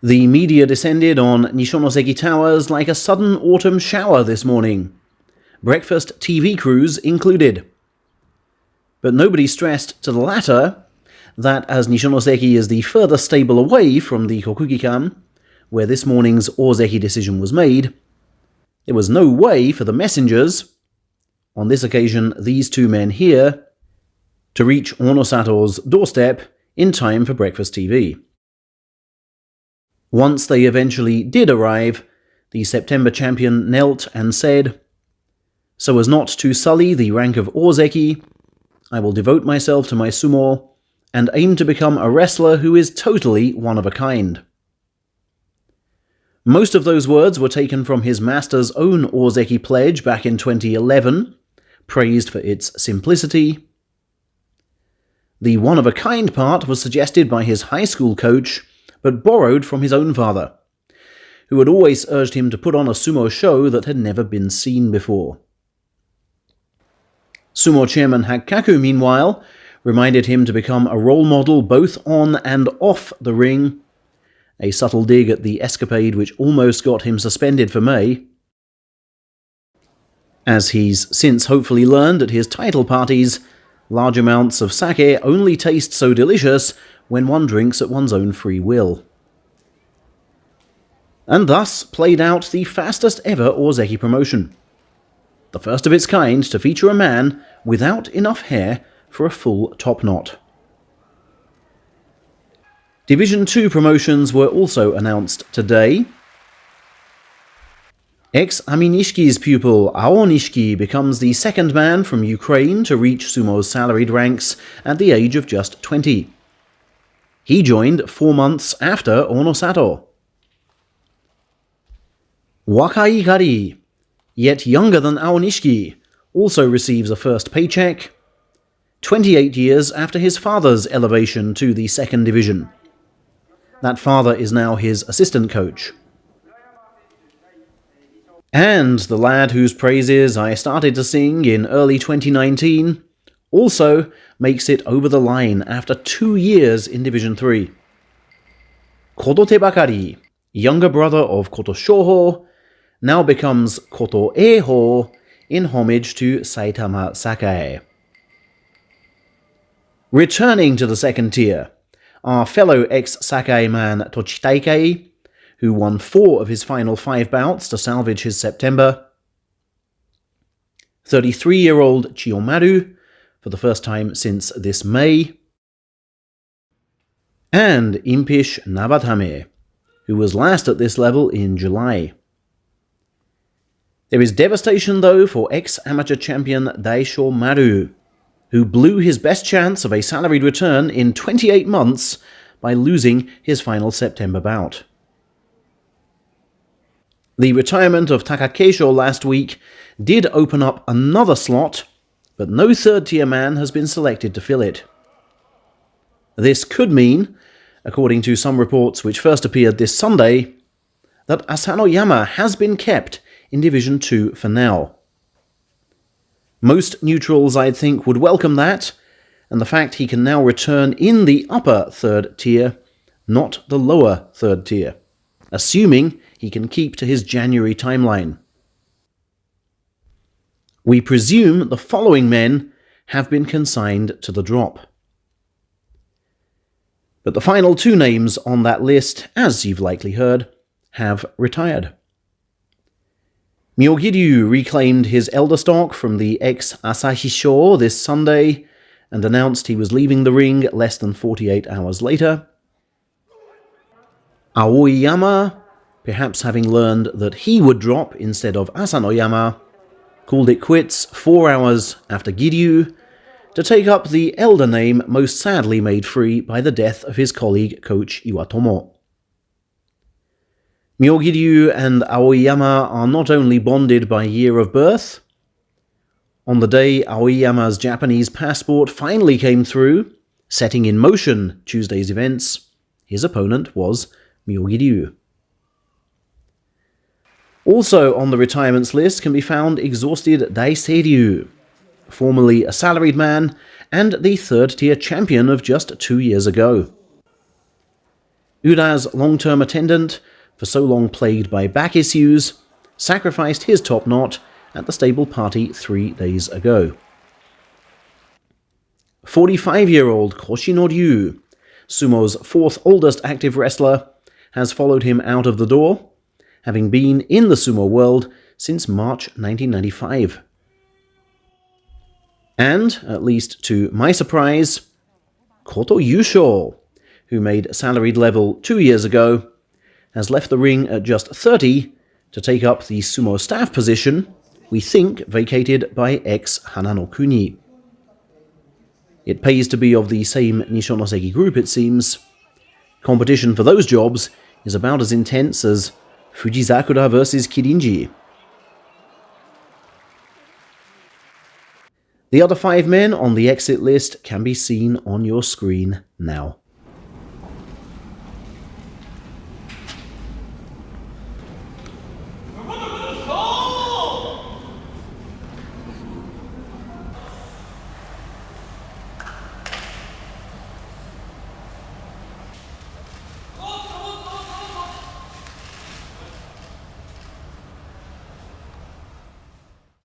The media descended on Nishonoseki Towers like a sudden autumn shower this morning, breakfast TV crews included. But nobody stressed to the latter that as Nishonoseki is the furthest stable away from the Kokugikan, where this morning's Ozeki decision was made, there was no way for the messengers, on this occasion these two men here, to reach Onosato's doorstep in time for breakfast TV. Once they eventually did arrive, the September champion knelt and said, "So as not to sully the rank of Ozeki, I will devote myself to my sumo and aim to become a wrestler who is totally one of a kind." Most of those words were taken from his master's own Ozeki pledge back in 2011, praised for its simplicity. The one-of-a-kind part was suggested by his high school coach, but borrowed from his own father, who had always urged him to put on a sumo show that had never been seen before. Sumo Chairman Hakkaku, meanwhile, reminded him to become a role model both on and off the ring, a subtle dig at the escapade which almost got him suspended for May. As he's since hopefully learned at his title parties, large amounts of sake only taste so delicious when one drinks at one's own free will. And thus played out the fastest ever Ozeki promotion, the first of its kind to feature a man without enough hair for a full top knot. Division 2 promotions were also announced today. Ex-Aminishiki's pupil Aonishiki becomes the second man from Ukraine to reach sumo's salaried ranks at the age of just 20. He joined 4 months after Onosato. Wakai Gari, yet younger than Aonishiki, also receives a first paycheck, 28 years after his father's elevation to the second division. That father is now his assistant coach. And the lad whose praises I started to sing in early 2019 also makes it over the line after 2 years in Division 3. Koto Tebakari, younger brother of Koto Shoho, now becomes Koto Eiho in homage to Saitama Sakae. Returning to the second tier, our fellow ex-Sakae man Tochitaike, who won 4 of his final 5 bouts to salvage his September, 33-year-old Chiyomaru, for the first time since this May, and impish Nabatame, who was last at this level in July. There is devastation, though, for ex-amateur champion Daisho Maru, who blew his best chance of a salaried return in 28 months by losing his final September bout. The retirement of Takakeisho last week did open up another slot, but no third-tier man has been selected to fill it. This could mean, according to some reports which first appeared this Sunday, that Asanoyama has been kept in Division 2 for now. Most neutrals, I'd think, would welcome that, and the fact he can now return in the upper third tier, not the lower third tier, assuming he can keep to his January timeline. We presume the following men have been consigned to the drop. But the final 2 names on that list, as you've likely heard, have retired. Myogiryu reclaimed his elder stock from the ex-Asahi Sho this Sunday and announced he was leaving the ring less than 48 hours later. Aoiyama, perhaps having learned that he would drop instead of Asanoyama, called it quits 4 hours after Giryu to take up the elder name most sadly made free by the death of his colleague Coach Iwatomo. Myogiryu and Aoiyama are not only bonded by year of birth. On the day Aoiyama's Japanese passport finally came through, setting in motion Tuesday's events, his opponent was Myogiryu. Also on the retirements list can be found exhausted Daiseiryu, formerly a salaried man and the third-tier champion of just 2 years ago. Ura's long-term attendant, for so long plagued by back issues, sacrificed his top knot at the stable party 3 days ago. 45-year-old Koshinoryu, sumo's 4th oldest active wrestler, has followed him out of the door, having been in the sumo world since March 1995. And, at least to my surprise, Koto Yusho, who made salaried level 2 years ago, has left the ring at just 30 to take up the sumo staff position, we think vacated by ex-Hanano Kuni. It pays to be of the same Nishonoseki group, it seems. Competition for those jobs is about as intense as Fujisakura versus Kirinji. The other 5 men on the exit list can be seen on your screen now.